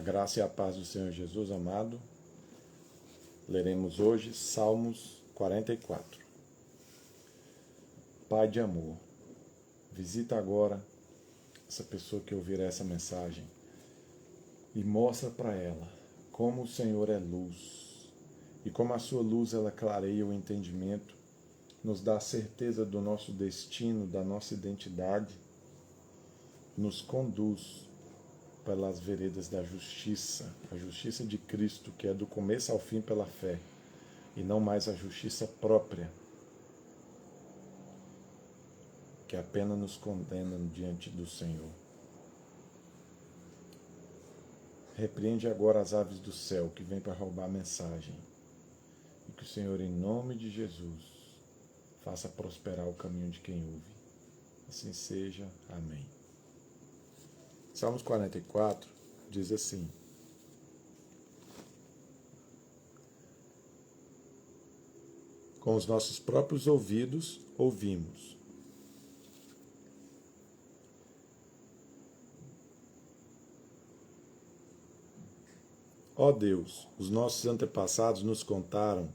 graça e a paz do Senhor Jesus amado. Leremos hoje Salmos 44. Pai de amor, visita agora essa pessoa que ouvirá essa mensagem e mostra para ela como o Senhor é luz e como a sua luz ela clareia o entendimento, nos dá a certeza do nosso destino, da nossa identidade, nos conduz pelas veredas da justiça, a justiça de Cristo, que é do começo ao fim pela fé, e não mais a justiça própria, que apenas nos condena diante do Senhor. Repreende agora as aves do céu que vêm para roubar a mensagem, e que o Senhor, em nome de Jesus, faça prosperar o caminho de quem ouve. Assim seja. Amém. Salmos 44 diz assim: com os nossos próprios ouvidos ouvimos. Ó Deus, os nossos antepassados nos contaram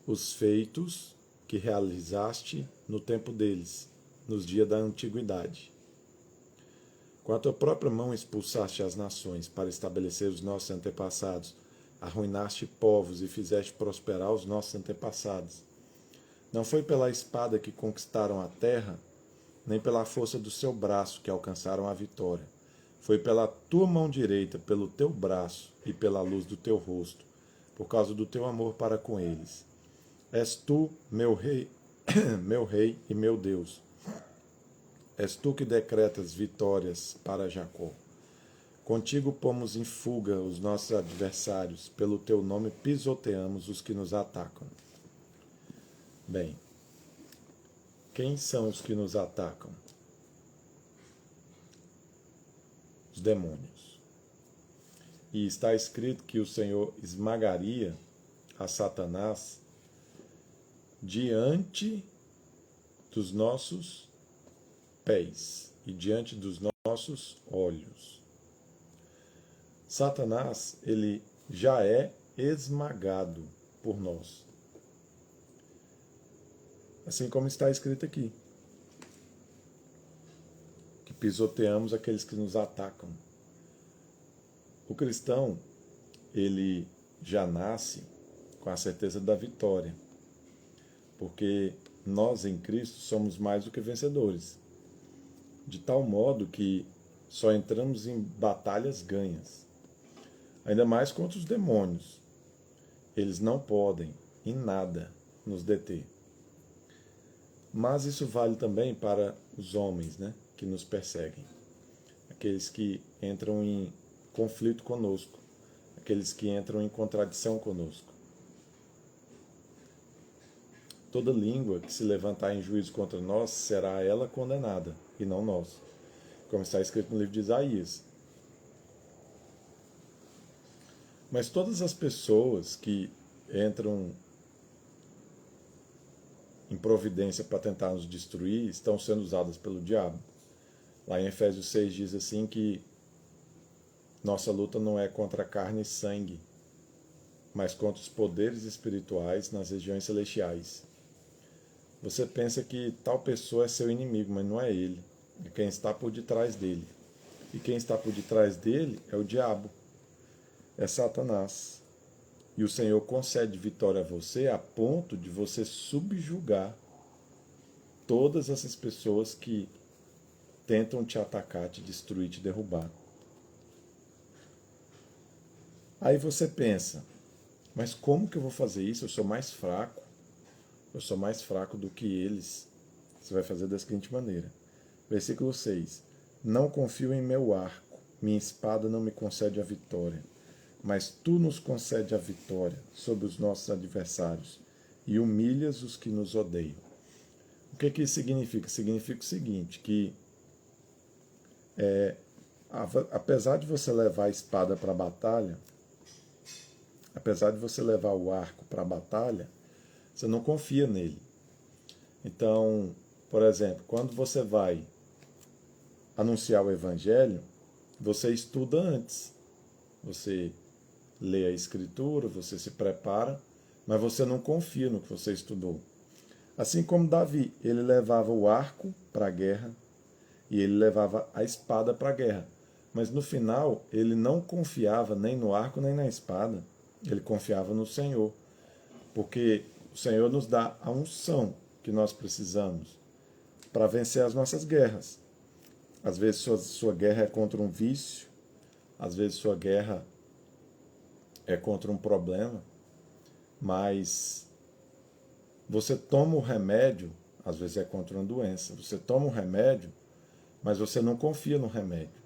os feitos que realizaste no tempo deles, nos dias da antiguidade. Com a tua própria mão expulsaste as nações para estabelecer os nossos antepassados, arruinaste povos e fizeste prosperar os nossos antepassados. Não foi pela espada que conquistaram a terra, nem pela força do seu braço que alcançaram a vitória. Foi pela tua mão direita, pelo teu braço e pela luz do teu rosto, por causa do teu amor para com eles. És tu, meu rei, meu rei e meu Deus. És tu que decretas vitórias para Jacó. Contigo pomos em fuga os nossos adversários, pelo teu nome pisoteamos os que nos atacam. Bem, quem são os que nos atacam? Os demônios. E está escrito que o Senhor esmagaria a Satanás diante dos nossos pés e diante dos nossos olhos. Satanás, ele já é esmagado por nós. Assim como está escrito aqui, que pisoteamos aqueles que nos atacam. O cristão, ele já nasce com a certeza da vitória, porque nós em Cristo somos mais do que vencedores, de tal modo que só entramos em batalhas ganhas, ainda mais contra os demônios. Eles não podem, em nada, nos deter. Mas isso vale também para os homens, né, que nos perseguem. Aqueles que entram em conflito conosco. Aqueles que entram em contradição conosco. Toda língua que se levantar em juízo contra nós, será ela condenada, e não nós. Como está escrito no livro de Isaías. Mas todas as pessoas que entram em providência para tentar nos destruir, estão sendo usadas pelo diabo. Lá em Efésios 6 diz assim que nossa luta não é contra carne e sangue, mas contra os poderes espirituais nas regiões celestiais. Você pensa que tal pessoa é seu inimigo, mas não é ele. É quem está por detrás dele. E quem está por detrás dele é o diabo, é Satanás. E o Senhor concede vitória a você a ponto de você subjugar todas essas pessoas que tentam te atacar, te destruir, te derrubar. Aí você pensa, mas como que eu vou fazer isso? Eu sou mais fraco. Eu sou mais fraco do que eles. Você vai fazer da seguinte maneira. Versículo 6. Não confio em meu arco, minha espada não me concede a vitória. Mas tu nos concede a vitória sobre os nossos adversários e humilhas os que nos odeiam. O que isso significa? Significa o seguinte, que apesar de você levar a espada para a batalha, apesar de você levar o arco para a batalha, você não confia nele. Então, por exemplo, quando você vai anunciar o evangelho, você estuda antes. Você lê a escritura, você se prepara, mas você não confia no que você estudou. Assim como Davi, ele levava o arco para a guerra e ele levava a espada para a guerra. Mas no final, ele não confiava nem no arco nem na espada. Ele confiava no Senhor, porque o Senhor nos dá a unção que nós precisamos para vencer as nossas guerras. Às vezes sua guerra é contra um vício, às vezes sua guerra é contra um problema, mas você toma o remédio, às vezes é contra uma doença, você toma o remédio, mas você não confia no remédio.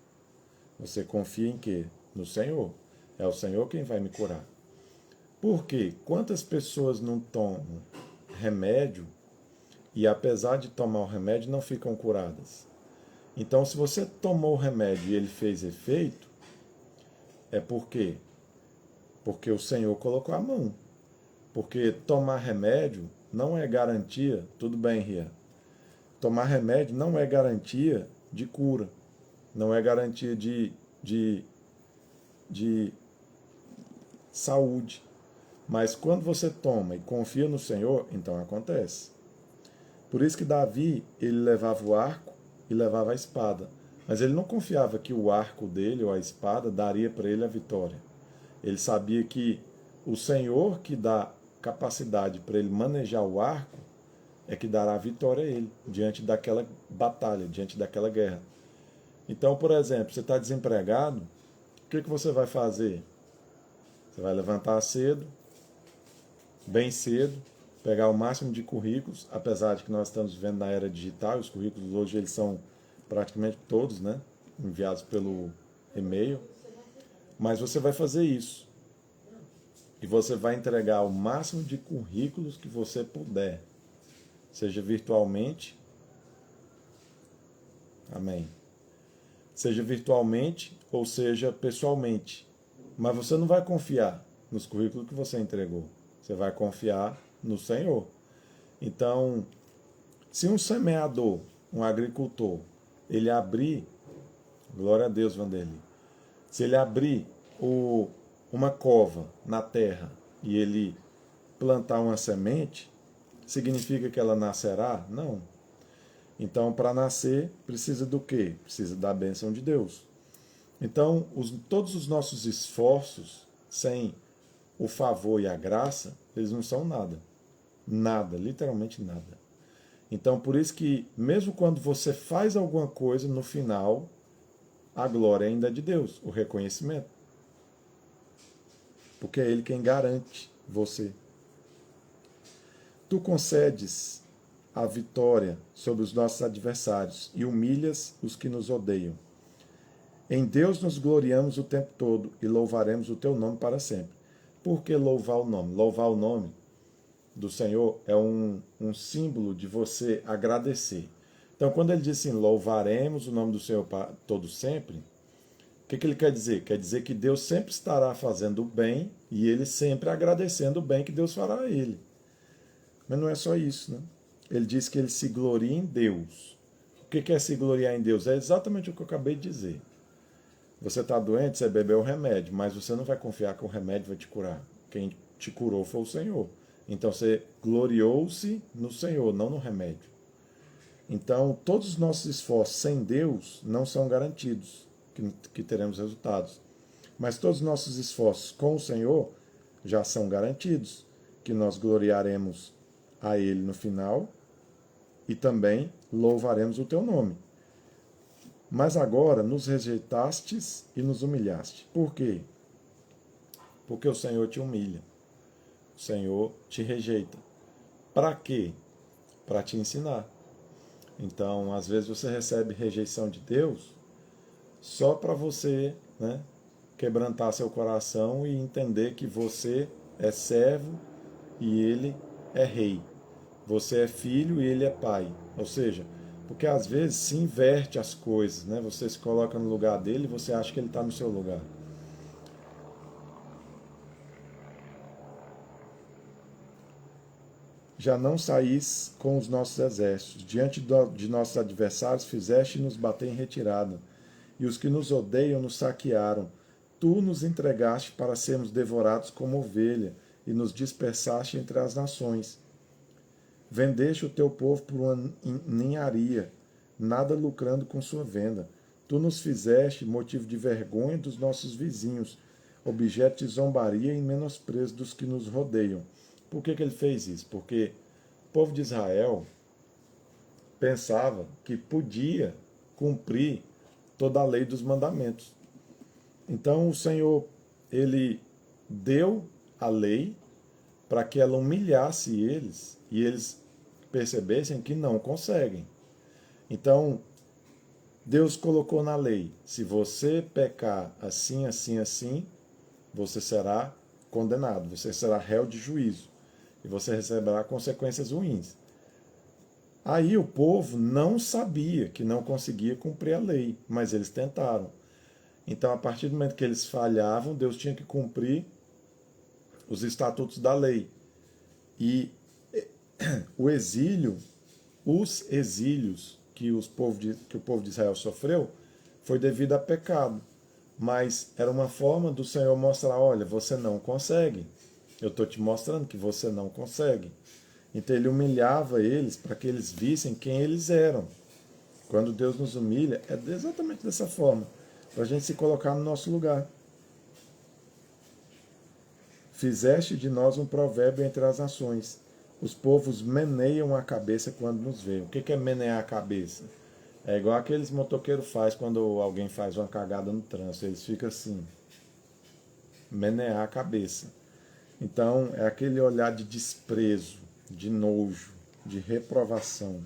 Você confia em quê? No Senhor. É o Senhor quem vai me curar. Por quê? Quantas pessoas não tomam remédio e apesar de tomar o remédio não ficam curadas? Então, se você tomou o remédio e ele fez efeito, é por quê? Porque o Senhor colocou a mão. Porque tomar remédio não é garantia, tudo bem, Ria. Tomar remédio não é garantia de cura, não é garantia de saúde. Mas quando você toma e confia no Senhor, então acontece. Por isso que Davi, ele levava o arco e levava a espada. Mas ele não confiava que o arco dele ou a espada daria para ele a vitória. Ele sabia que o Senhor que dá capacidade para ele manejar o arco é que dará a vitória a ele diante daquela batalha, diante daquela guerra. Então, por exemplo, você está desempregado, o que você vai fazer? Você vai levantar cedo, bem cedo, pegar o máximo de currículos, apesar de que nós estamos vivendo na era digital, os currículos hoje eles são praticamente todos, né, enviados pelo e-mail, mas você vai fazer isso. E você vai entregar o máximo de currículos que você puder, seja virtualmente, amém, seja virtualmente ou seja pessoalmente, mas você não vai confiar nos currículos que você entregou, você vai confiar no Senhor. Então, se um semeador, um agricultor, ele abrir, glória a Deus, Vanderlei, se ele abrir uma cova na terra e ele plantar uma semente, significa que ela nascerá? Não. Então, para nascer, precisa do quê? Precisa da bênção de Deus. Então, todos os nossos esforços, sem o favor e a graça, eles não são nada. Nada, literalmente nada. Então, por isso que, mesmo quando você faz alguma coisa, no final, a glória ainda é de Deus, o reconhecimento. Porque é Ele quem garante você. Tu concedes a vitória sobre os nossos adversários e humilhas os que nos odeiam. Em Deus nos gloriamos o tempo todo e louvaremos o teu nome para sempre. Por que louvar o nome? Louvar o nome do Senhor é um símbolo de você agradecer. Então, quando ele diz assim, louvaremos o nome do Senhor para todo sempre, o que ele quer dizer? Quer dizer que Deus sempre estará fazendo o bem e ele sempre agradecendo o bem que Deus fará a ele. Mas não é só isso, né? Ele diz que ele se gloria em Deus. O que é se gloriar em Deus? É exatamente o que eu acabei de dizer. Você está doente, você bebeu o remédio, mas você não vai confiar que o remédio vai te curar. Quem te curou foi o Senhor. Então você gloriou-se no Senhor, não no remédio. Então todos os nossos esforços sem Deus não são garantidos que teremos resultados. Mas todos os nossos esforços com o Senhor já são garantidos, que nós gloriaremos a Ele no final e também louvaremos o teu nome. Mas agora nos rejeitastes e nos humilhaste. Por quê? Porque o Senhor te humilha. O Senhor te rejeita. Para quê? Para te ensinar. Então, às vezes você recebe rejeição de Deus só para você, né, quebrantar seu coração e entender que você é servo e ele é rei. Você é filho e ele é pai. Ou seja, porque às vezes se inverte as coisas, né? Você se coloca no lugar dele e você acha que ele está no seu lugar. Já não saís com os nossos exércitos. Diante de nossos adversários fizeste-nos bater em retirada. E os que nos odeiam nos saquearam. tu nos entregaste para sermos devorados como ovelha e nos dispersaste entre as nações. Vendeste o teu povo por uma ninharia, nada lucrando com sua venda. Tu nos fizeste motivo de vergonha dos nossos vizinhos, objeto de zombaria e menosprezo dos que nos rodeiam. Por que ele fez isso? Porque o povo de Israel pensava que podia cumprir toda a lei dos mandamentos. Então o Senhor, ele deu a lei para que ela humilhasse eles e eles percebessem que não conseguem. Então, Deus colocou na lei, se você pecar assim, assim, assim, você será condenado, você será réu de juízo e você receberá consequências ruins. Aí o povo não sabia que não conseguia cumprir a lei, mas eles tentaram. Então, a partir do momento que eles falhavam, Deus tinha que cumprir os estatutos da lei. E o exílio, os exílios que o povo de Israel sofreu, foi devido a pecado. Mas era uma forma do Senhor mostrar, olha, você não consegue. Eu estou te mostrando que você não consegue. Então ele humilhava eles para que eles vissem quem eles eram. Quando Deus nos humilha, é exatamente dessa forma, para a gente se colocar no nosso lugar. Fizeste de nós um provérbio entre as nações. Os povos meneiam a cabeça quando nos veem. O que é menear a cabeça? É igual aqueles motoqueiros fazem quando alguém faz uma cagada no trânsito. Eles ficam assim, menear a cabeça. Então, é aquele olhar de desprezo, de nojo, de reprovação.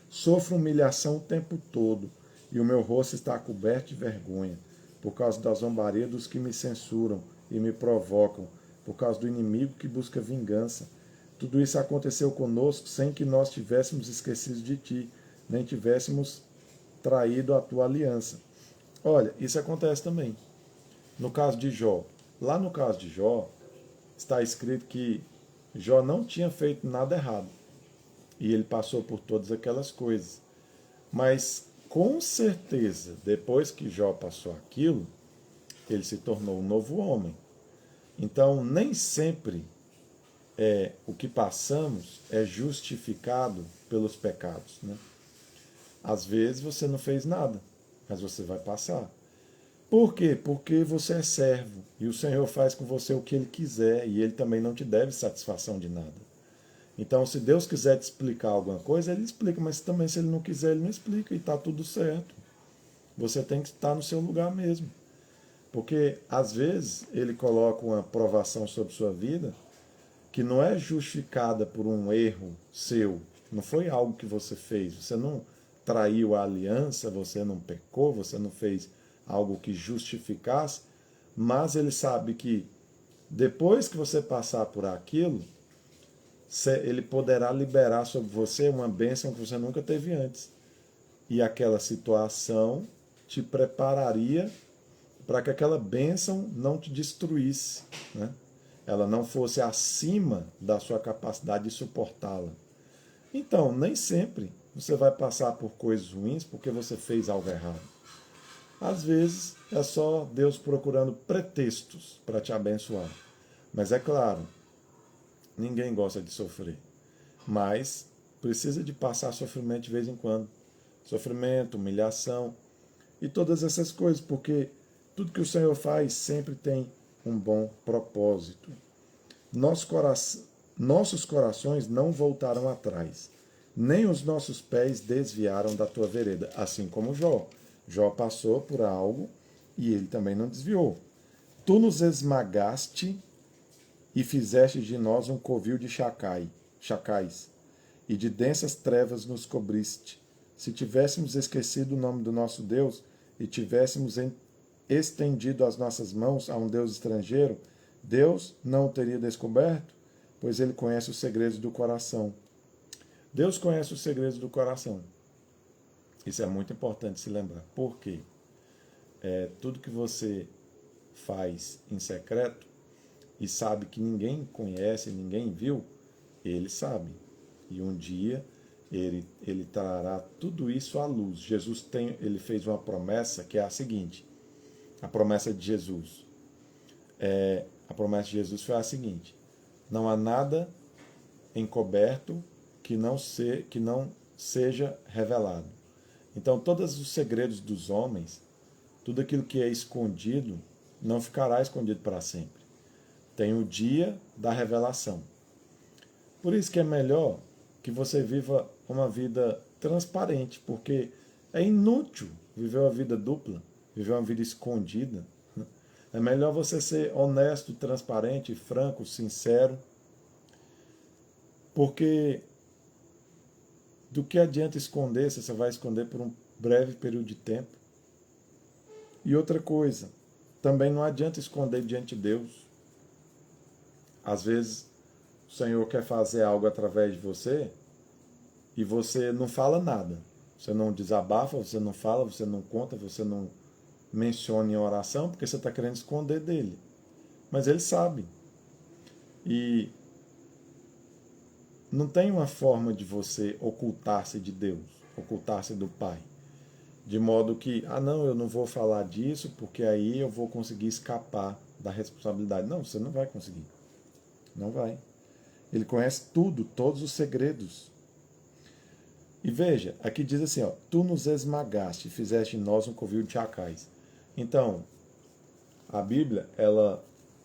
Sofro humilhação o tempo todo, e o meu rosto está coberto de vergonha, por causa da zombaria dos que me censuram e me provocam, por causa do inimigo que busca vingança. Tudo isso aconteceu conosco sem que nós tivéssemos esquecido de ti, nem tivéssemos traído a tua aliança. Olha, isso acontece também. No caso de Jó, lá no caso de Jó, está escrito que Jó não tinha feito nada errado. E ele passou por todas aquelas coisas. Mas, com certeza, depois que Jó passou aquilo, ele se tornou um novo homem. Então, nem sempre o que passamos é justificado pelos pecados, né? Às vezes você não fez nada, mas você vai passar. Por quê? Porque você é servo e o Senhor faz com você o que Ele quiser e Ele também não te deve satisfação de nada. Então, se Deus quiser te explicar alguma coisa, Ele explica, mas também se Ele não quiser, Ele não explica e está tudo certo. Você tem que estar no seu lugar mesmo. Porque, às vezes, Ele coloca uma provação sobre sua vida que não é justificada por um erro seu, não foi algo que você fez, você não traiu a aliança, você não pecou, você não fez algo que justificasse, mas ele sabe que depois que você passar por aquilo, ele poderá liberar sobre você uma bênção que você nunca teve antes. E aquela situação te prepararia para que aquela bênção não te destruísse, né? Ela não fosse acima da sua capacidade de suportá-la. Então, nem sempre você vai passar por coisas ruins porque você fez algo errado. Às vezes, é só Deus procurando pretextos para te abençoar. Mas é claro, ninguém gosta de sofrer. Mas precisa de passar sofrimento de vez em quando. Sofrimento, humilhação e todas essas coisas, porque tudo que o Senhor faz sempre tem um bom propósito. Nossos corações não voltaram atrás, nem os nossos pés desviaram da tua vereda, assim como Jó. Jó passou por algo e ele também não desviou. Tu nos esmagaste e fizeste de nós um covil de chacais, e de densas trevas nos cobriste. Se tivéssemos esquecido o nome do nosso Deus e tivéssemos estendido as nossas mãos a um Deus estrangeiro, Deus não o teria descoberto, pois ele conhece os segredos do coração. Deus conhece os segredos do coração. Isso é muito importante se lembrar. Por quê? Tudo que você faz em secreto e sabe que ninguém conhece, ninguém viu, ele sabe. E um dia ele trará tudo isso à luz. Jesus ele fez uma promessa que é a seguinte: A promessa de Jesus. A promessa de Jesus foi a seguinte: não há nada encoberto que não seja revelado. Então, todos os segredos dos homens, tudo aquilo que é escondido, não ficará escondido para sempre. Tem o dia da revelação. Por isso que é melhor que você viva uma vida transparente, porque é inútil viver uma vida dupla, viver uma vida escondida. É melhor você ser honesto, transparente, franco, sincero, porque do que adianta esconder se você vai esconder por um breve período de tempo? E outra coisa, também não adianta esconder diante de Deus. Às vezes o Senhor quer fazer algo através de você e você não fala nada. Você não desabafa, você não fala, você não conta, você não menciona em oração, porque você está querendo esconder dele. Mas ele sabe. E não tem uma forma de você ocultar-se de Deus, ocultar-se do Pai. De modo que, não, eu não vou falar disso, porque aí eu vou conseguir escapar da responsabilidade. Não, você não vai conseguir. Não vai. Ele conhece tudo, todos os segredos. E veja, aqui diz assim, tu nos esmagaste, fizeste em nós um covil de chacais. Então, a Bíblia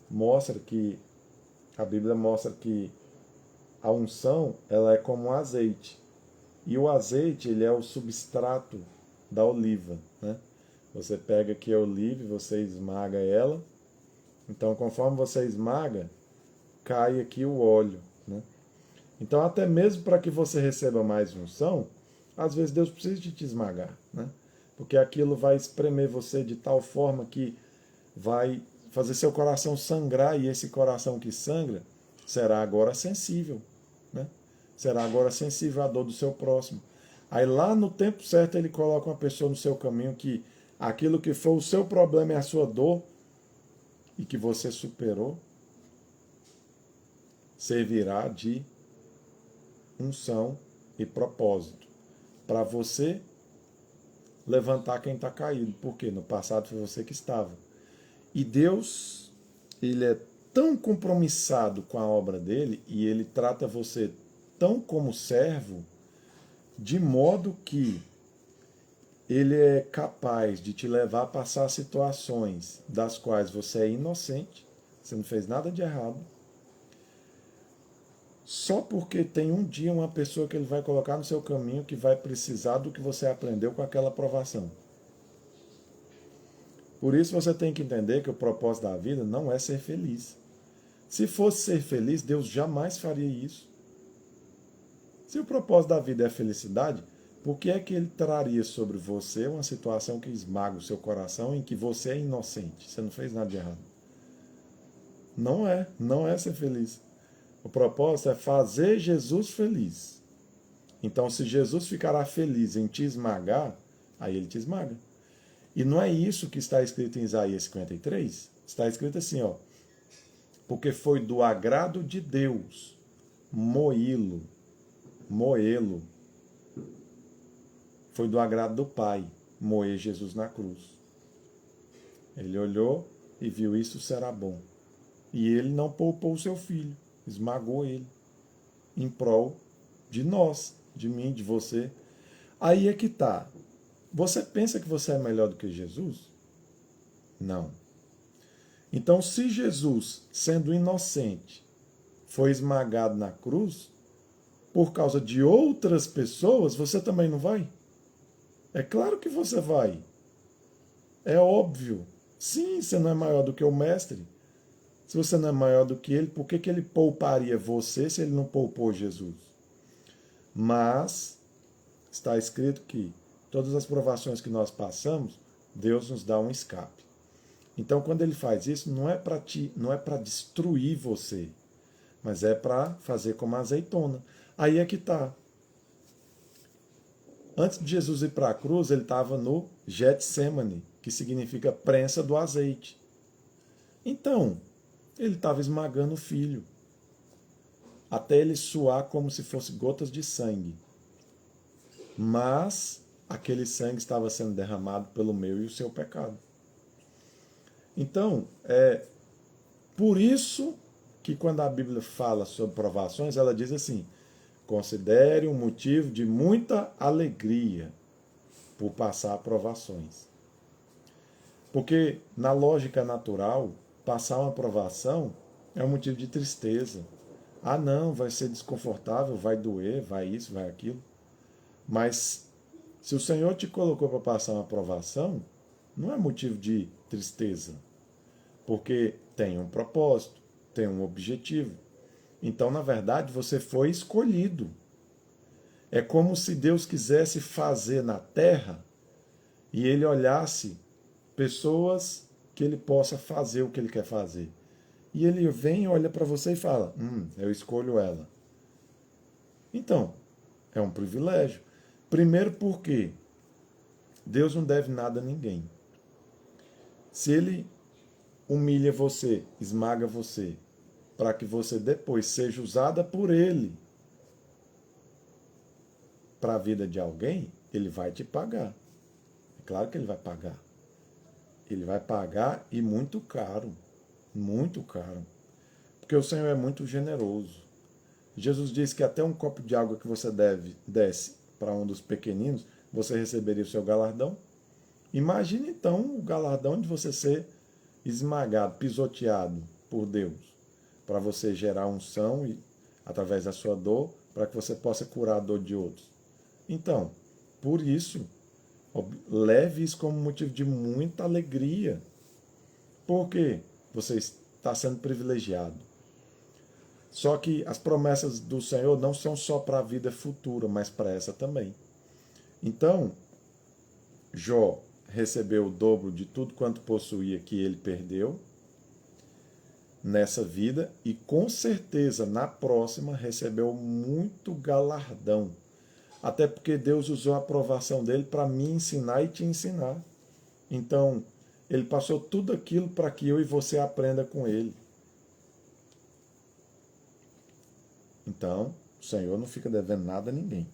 mostra que a unção, ela é como um azeite. E o azeite, ele é o substrato da oliva, né? Você pega aqui a oliva e você esmaga ela. Então, conforme você esmaga, cai aqui o óleo, né? Então, até mesmo para que você receba mais unção, às vezes Deus precisa de te esmagar, né? Porque aquilo vai espremer você de tal forma que vai fazer seu coração sangrar, e esse coração que sangra será agora sensível, né? Será agora sensível à dor do seu próximo. Aí lá no tempo certo ele coloca uma pessoa no seu caminho que aquilo que foi o seu problema é a sua dor e que você superou, servirá de unção e propósito para você levantar quem está caído, porque no passado foi você que estava. E Deus, ele é tão compromissado com a obra dele e ele trata você tão como servo, de modo que ele é capaz de te levar a passar situações das quais você é inocente, você não fez nada de errado, só porque tem um dia uma pessoa que ele vai colocar no seu caminho que vai precisar do que você aprendeu com aquela provação. Por isso você tem que entender que o propósito da vida não é ser feliz. Se fosse ser feliz, Deus jamais faria isso. Se o propósito da vida é felicidade, por que é que ele traria sobre você uma situação que esmaga o seu coração em que você é inocente? Você não fez nada de errado. Não é ser feliz. O propósito é fazer Jesus feliz. Então, se Jesus ficará feliz em te esmagar, aí ele te esmaga. E não é isso que está escrito em Isaías 53? Está escrito assim, porque foi do agrado de Deus moê-lo. Foi do agrado do Pai moer Jesus na cruz. Ele olhou e viu, isso será bom. E ele não poupou o seu filho, esmagou ele, em prol de nós, de mim, de você. Aí é que está. Você pensa que você é melhor do que Jesus? Não. Então, se Jesus, sendo inocente, foi esmagado na cruz, por causa de outras pessoas, você também não vai? É claro que você vai. É óbvio. Sim, você não é maior do que o mestre. Se você não é maior do que ele, por que ele pouparia você se ele não poupou Jesus? Mas está escrito que todas as provações que nós passamos, Deus nos dá um escape. Então, quando ele faz isso, não é para destruir você, mas é para fazer como a azeitona. Aí é que está. Antes de Jesus ir para a cruz, ele estava no Getsemane, que significa prensa do azeite. Então, ele estava esmagando o filho, até ele suar como se fosse gotas de sangue. Mas aquele sangue estava sendo derramado pelo meu e o seu pecado. Então, por isso que quando a Bíblia fala sobre provações, ela diz assim: considere um motivo de muita alegria por passar provações. Porque na lógica natural, passar uma provação é um motivo de tristeza. Ah, não, vai ser desconfortável, vai doer, vai isso, vai aquilo. Mas se o Senhor te colocou para passar uma provação, não é motivo de tristeza. Porque tem um propósito, tem um objetivo. Então, na verdade, você foi escolhido. É como se Deus quisesse fazer na terra e ele olhasse pessoas que ele possa fazer o que ele quer fazer. E ele vem, olha para você e fala: eu escolho ela. Então, é um privilégio. Primeiro porque Deus não deve nada a ninguém. Se ele humilha você, esmaga você, para que você depois seja usada por ele para a vida de alguém, ele vai te pagar. É claro que ele vai pagar. Ele vai pagar e muito caro. Muito caro. Porque o Senhor é muito generoso. Jesus disse que até um copo de água que você desse para um dos pequeninos, você receberia o seu galardão. Imagine então o galardão de você ser esmagado, pisoteado por Deus, para você gerar unção e, através da sua dor, para que você possa curar a dor de outros. Então, por isso, leve isso como motivo de muita alegria. Porque você está sendo privilegiado. Só que as promessas do Senhor não são só para a vida futura, mas para essa também. Então, Jó recebeu o dobro de tudo quanto possuía que ele perdeu nessa vida e com certeza na próxima recebeu muito galardão. Até porque Deus usou a aprovação dele para me ensinar e te ensinar. Então, ele passou tudo aquilo para que eu e você aprenda com ele. Então, o Senhor não fica devendo nada a ninguém.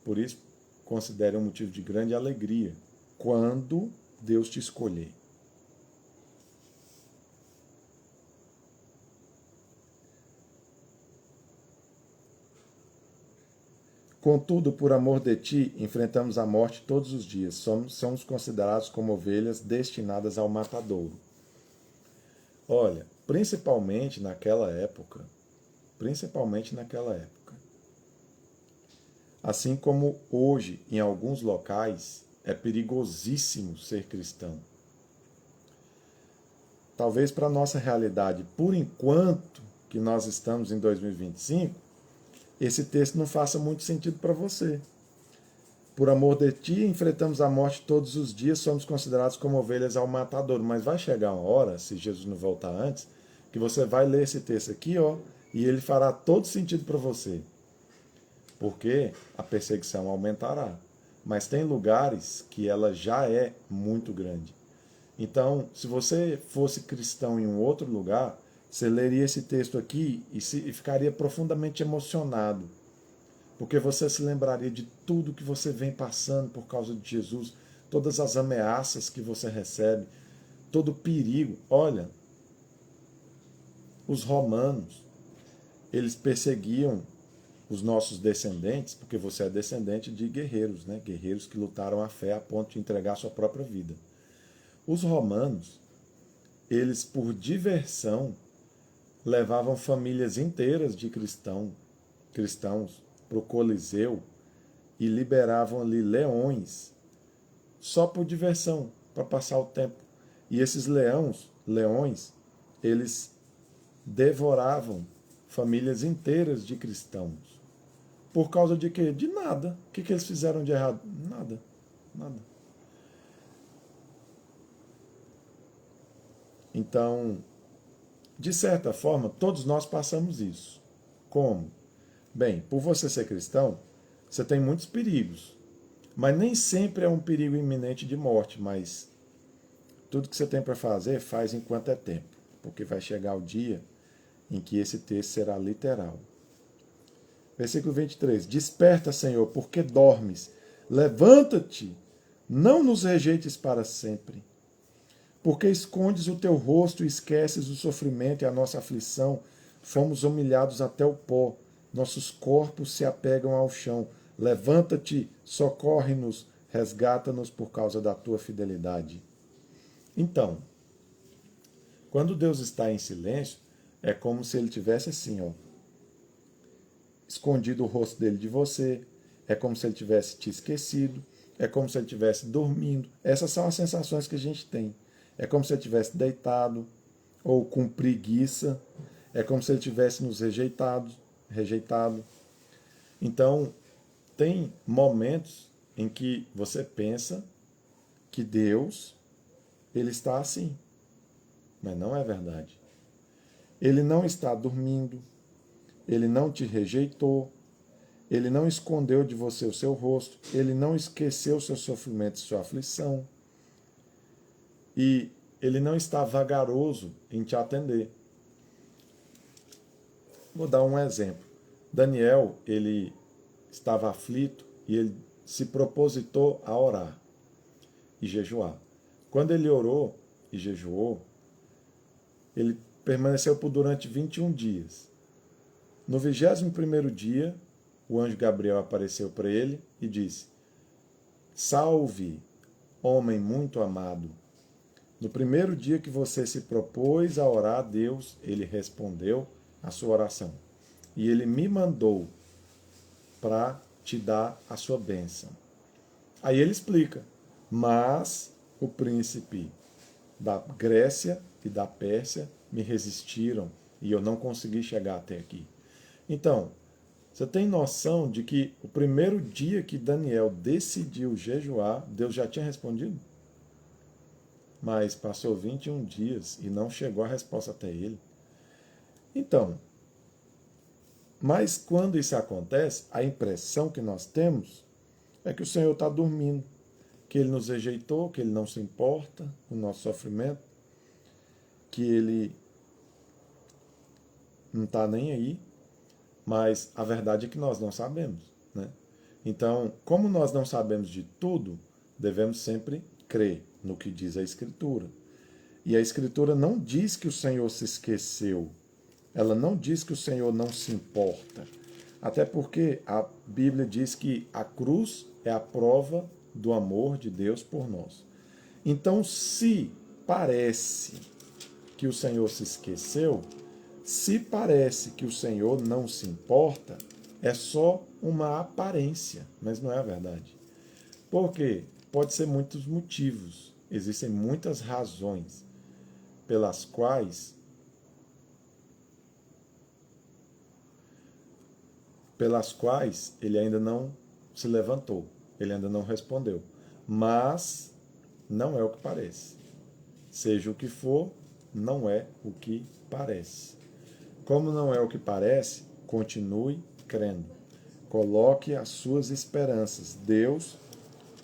Por isso, considere um motivo de grande alegria quando Deus te escolher. Contudo, por amor de ti, enfrentamos a morte todos os dias. Somos considerados como ovelhas destinadas ao matadouro. Olha, principalmente naquela época, assim como hoje em alguns locais, é perigosíssimo ser cristão. Talvez para a nossa realidade, por enquanto que nós estamos em 2025, esse texto não faça muito sentido para você. Por amor de ti, enfrentamos a morte todos os dias, somos considerados como ovelhas ao matadouro. Mas vai chegar uma hora, se Jesus não voltar antes, que você vai ler esse texto aqui, e ele fará todo sentido para você. Porque a perseguição aumentará. Mas tem lugares que ela já é muito grande. Então, se você fosse cristão em um outro lugar, você leria esse texto aqui e ficaria profundamente emocionado. Porque você se lembraria de tudo que você vem passando por causa de Jesus, todas as ameaças que você recebe, todo o perigo. Olha, os romanos, eles perseguiam os nossos descendentes, porque você é descendente de guerreiros, né? Guerreiros que lutaram a fé a ponto de entregar a sua própria vida. Os romanos, eles por diversão, levavam famílias inteiras de cristãos para o Coliseu e liberavam ali leões só por diversão, para passar o tempo. E esses leões, eles devoravam famílias inteiras de cristãos. Por causa de quê? De nada. O que eles fizeram de errado? Nada. Então, de certa forma, todos nós passamos isso. Como? Bem, por você ser cristão, você tem muitos perigos. Mas nem sempre é um perigo iminente de morte, mas tudo que você tem para fazer, faz enquanto é tempo. Porque vai chegar o dia em que esse texto será literal. Versículo 23. Desperta, Senhor, porque dormes. Levanta-te, não nos rejeites para sempre. Porque escondes o teu rosto e esqueces o sofrimento e a nossa aflição. Fomos humilhados até o pó, nossos corpos se apegam ao chão. Levanta-te, socorre-nos, resgata-nos por causa da tua fidelidade. Então, quando Deus está em silêncio, é como se ele tivesse assim, ó, escondido o rosto dele de você, é como se ele tivesse te esquecido, é como se ele estivesse dormindo. Essas são as sensações que a gente tem. É como se ele estivesse deitado ou com preguiça, é como se ele tivesse nos rejeitado. Então, tem momentos em que você pensa que Deus, ele está assim, mas não é verdade. Ele não está dormindo, ele não te rejeitou, ele não escondeu de você o seu rosto, ele não esqueceu seu sofrimento e sua aflição, e ele não está vagaroso em te atender. Vou dar um exemplo. Daniel, ele estava aflito e ele se propositou a orar e jejuar. Quando ele orou e jejuou, ele permaneceu por durante 21 dias. No 21º dia, o anjo Gabriel apareceu para ele e disse: Salve, homem muito amado. No primeiro dia que você se propôs a orar a Deus, ele respondeu a sua oração. E ele me mandou para te dar a sua bênção. Aí ele explica: mas o príncipe da Grécia e da Pérsia me resistiram e eu não consegui chegar até aqui. Então, você tem noção de que o primeiro dia que Daniel decidiu jejuar, Deus já tinha respondido? Mas passou 21 dias e não chegou a resposta até ele. Então, mas quando isso acontece, a impressão que nós temos é que o Senhor está dormindo, que ele nos rejeitou, que ele não se importa com o nosso sofrimento, que ele não está nem aí, mas a verdade é que nós não sabemos, né? Então, como nós não sabemos de tudo, devemos sempre crer no que diz a Escritura. E a Escritura não diz que o Senhor se esqueceu, ela não diz que o Senhor não se importa, até porque a Bíblia diz que a cruz é a prova do amor de Deus por nós. Então, se parece que o Senhor se esqueceu, se parece que o Senhor não se importa, é só uma aparência, mas não é a verdade. Por quê? Pode ser muitos motivos, existem muitas razões pelas quais ele ainda não se levantou, ele ainda não respondeu. Mas não é o que parece. Seja o que for, não é o que parece. Como não é o que parece, continue crendo. Coloque as suas esperanças. Deus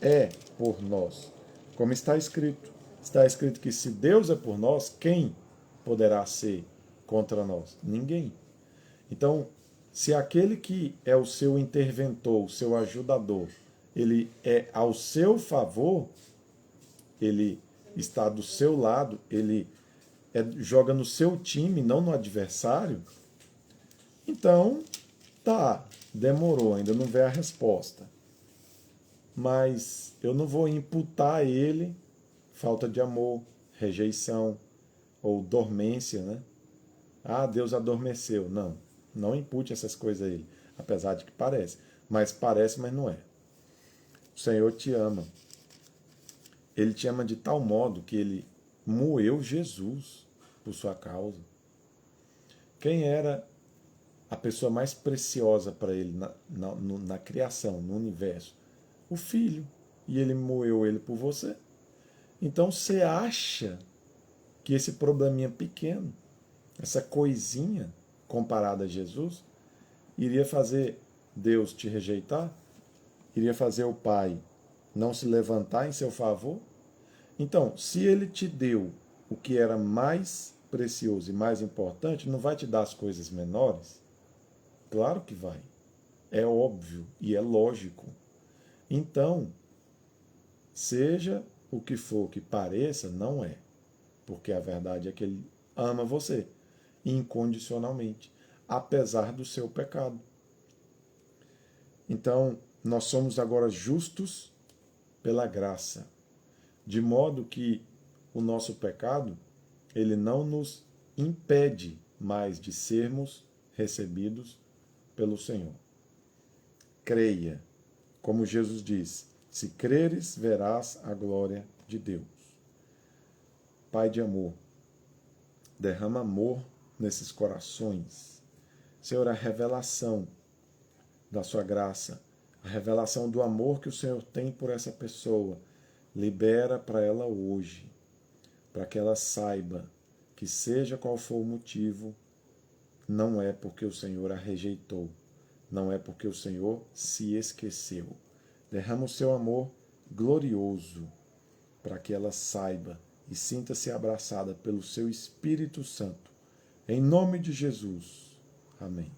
é por nós. Como está escrito que se Deus é por nós, quem poderá ser contra nós? Ninguém. Então, se aquele que é o seu interventor, o seu ajudador, ele é ao seu favor, ele está do seu lado, ele joga no seu time, não no adversário, então, tá, demorou, ainda não veio a resposta. Mas eu não vou imputar a ele falta de amor, rejeição ou dormência, né? Ah, Deus adormeceu. Não, não impute essas coisas a ele, apesar de que parece. Mas parece, mas não é. O Senhor te ama. Ele te ama de tal modo que ele moeu Jesus por sua causa. Quem era a pessoa mais preciosa para ele na criação, no universo? O Filho. E ele moeu ele por você. Então você acha que esse probleminha pequeno, essa coisinha comparada a Jesus, iria fazer Deus te rejeitar? Iria fazer o Pai não se levantar em seu favor? Então, se ele te deu o que era mais precioso e mais importante, não vai te dar as coisas menores? Claro que vai. É óbvio e é lógico. Então, seja o que for que pareça, não é. porque a verdade é que Ele ama você incondicionalmente, apesar do seu pecado. Então, nós somos agora justos pela graça, de modo que o nosso pecado, ele não nos impede mais de sermos recebidos pelo Senhor. Creia, como Jesus diz, se creres, verás a glória de Deus. Pai de amor, derrama amor nesses corações. Senhor, a revelação da sua graça, a revelação do amor que o Senhor tem por essa pessoa, libera para ela hoje, para que ela saiba que seja qual for o motivo, não é porque o Senhor a rejeitou, não é porque o Senhor se esqueceu. Derrama o seu amor glorioso para que ela saiba e sinta-se abraçada pelo seu Espírito Santo. Em nome de Jesus. Amém.